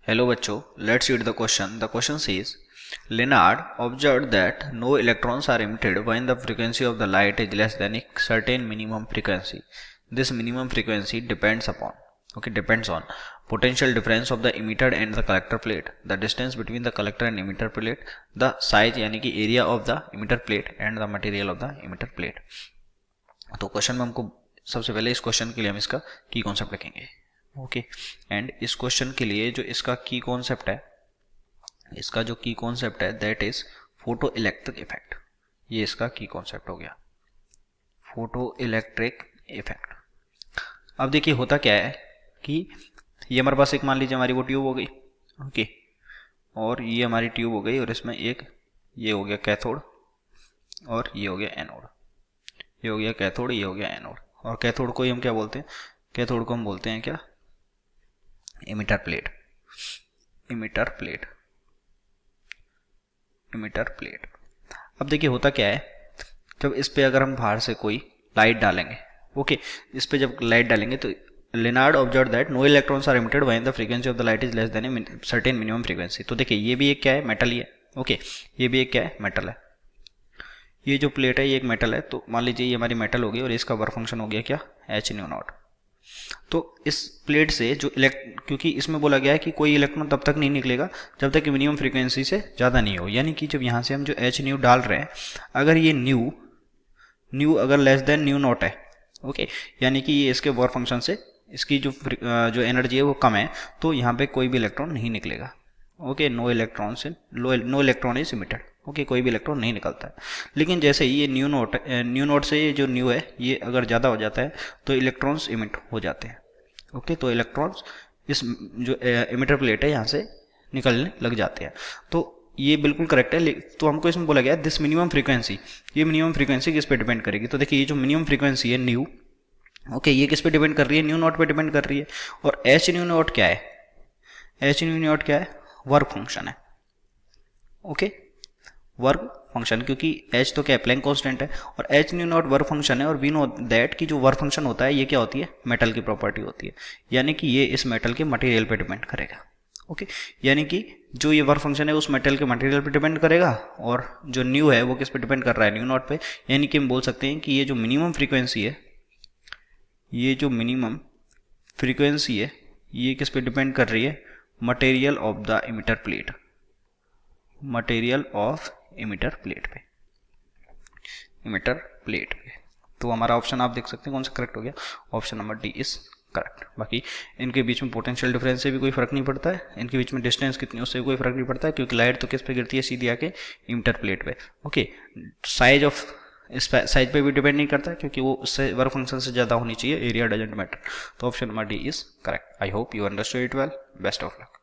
Hello बच्चों, let's read the question. The question says, Leonard observed that no electrons are emitted when the frequency of the light is less than a certain minimum frequency. This minimum frequency depends on potential difference of the emitter and the collector plate, the distance between the collector and emitter plate, the size यानी कि area of the emitter plate and the material of the emitter plate. तो question में हमको सबसे पहले इस question के लिए हम इसका की कॉन्सेप्ट लिखेंगे. ओके एंड इस क्वेश्चन के लिए जो इसका की कॉन्सेप्ट है, इसका जो की कॉन्सेप्ट है that is photo electric effect. ये इसका की कॉन्सेप्ट हो गया, फोटो इलेक्ट्रिक इफेक्ट. अब देखिए होता क्या है कि ये हमारे पास एक मान लीजिए हमारी वो ट्यूब हो गई. ओके और ये हमारी ट्यूब हो गई और इसमें एक ये हो गया कैथोड और ये हो गया एनोड. ये हो गया कैथोड, ये हो गया एनोड. और कैथोड को ही हम क्या बोलते हैं, कैथोड को हम बोलते हैं क्या, emitter plate. Emitter plate, emitter plate. अब देखिए होता क्या है, जब इस पे अगर हम बाहर से कोई लाइट डालेंगे, ओके इस पे जब लाइट डालेंगे तो Lenard observe that no electrons are emitted when the frequency of the light is less than a certain minimum frequency. तो देखिए ये भी एक क्या है, मेटल ही है. ओके ये भी एक क्या है, मेटल है. ये जो प्लेट है ये एक मेटल है. तो मान लीजिए ये हमारी मेटल हो गई और इसका वर्क फंक्शन हो गया क्या, एच न्यू नॉट. तो इस प्लेट से जो क्योंकि इसमें बोला गया है कि कोई इलेक्ट्रॉन तब तक नहीं निकलेगा जब तक कि मिनिमम फ्रीक्वेंसी से ज़्यादा नहीं हो. यानी कि जब यहाँ से हम जो एच न्यू डाल रहे हैं, अगर ये न्यू अगर लेस देन न्यू नॉट है, ओके यानी कि ये इसके वर्क फंक्शन से इसकी जो एनर्जी है वो कम है, तो यहाँ पे कोई भी इलेक्ट्रॉन नहीं निकलेगा. Okay no electron is emitted. Okay कोई भी इलेक्ट्रॉन नहीं निकलता है. लेकिन जैसे ही ये न्यू नोट से ये जो न्यू है ये अगर ज़्यादा हो जाता है तो इलेक्ट्रॉन्स इमिट हो जाते हैं. ओके तो इलेक्ट्रॉन्स इस जो इमिटर प्लेट है यहाँ से निकलने लग जाते हैं. तो ये बिल्कुल करेक्ट है. तो हमको इसमें बोला गया दिस मिनिमम फ्रीक्वेंसी, ये मिनिमम फ्रीक्वेंसी किस पे डिपेंड करेगी. तो देखिए ये जो मिनिमम फ्रीक्वेंसी है न्यू, ओके ये किस पे डिपेंड कर रही है, न्यू नॉट पे डिपेंड कर रही है. और एच न्यू नॉट क्या है, एच न्यू नॉट क्या है, वर्क फंक्शन है. ओके वर्क फंक्शन, क्योंकि एच तो क्या है, प्लैंक कांस्टेंट है, और H new not work function है. और वी नो दैट कि जो वर्क फंक्शन होता है ये क्या होती है, मेटल की प्रॉपर्टी होती है. यानी कि ये इस मेटल के मटेरियल पे डिपेंड करेगा. ओके यानी कि जो ये वर्क फंक्शन है उस मेटल के मटेरियल पे डिपेंड करेगा, और जो न्यू है वो किस पे डिपेंड कर रहा है, न्यू नॉट पे. यानी कि हम बोल सकते हैं कि ये जो मिनिमम फ्रीक्वेंसी है, ये जो मिनिमम फ्रीक्वेंसी है ये किस पे डिपेंड कर रही है, material of the emitter plate, material of emitter plate पे, इमिटर प्लेट पे. तो हमारा ऑप्शन आप देख सकते हैं कौन सा करेक्ट हो गया, option number D is correct. बाकी इनके बीच में पोटेंशियल डिफरेंस से भी कोई फर्क नहीं पड़ता है, इनके बीच में डिस्टेंस कितनी उससे भी कोई फर्क नहीं पड़ता है, क्योंकि लाइट तो किस पे गिरती है, सीधी आके इमिटर प्लेट पे. ओके साइज ऑफ इस साइज पे भी डिपेंड नहीं करता है, क्योंकि वो उससे वर्क फंक्शन से ज़्यादा होनी चाहिए, एरिया डजंट मैटर. तो option number D is correct. I hope you understood it well. Best of luck.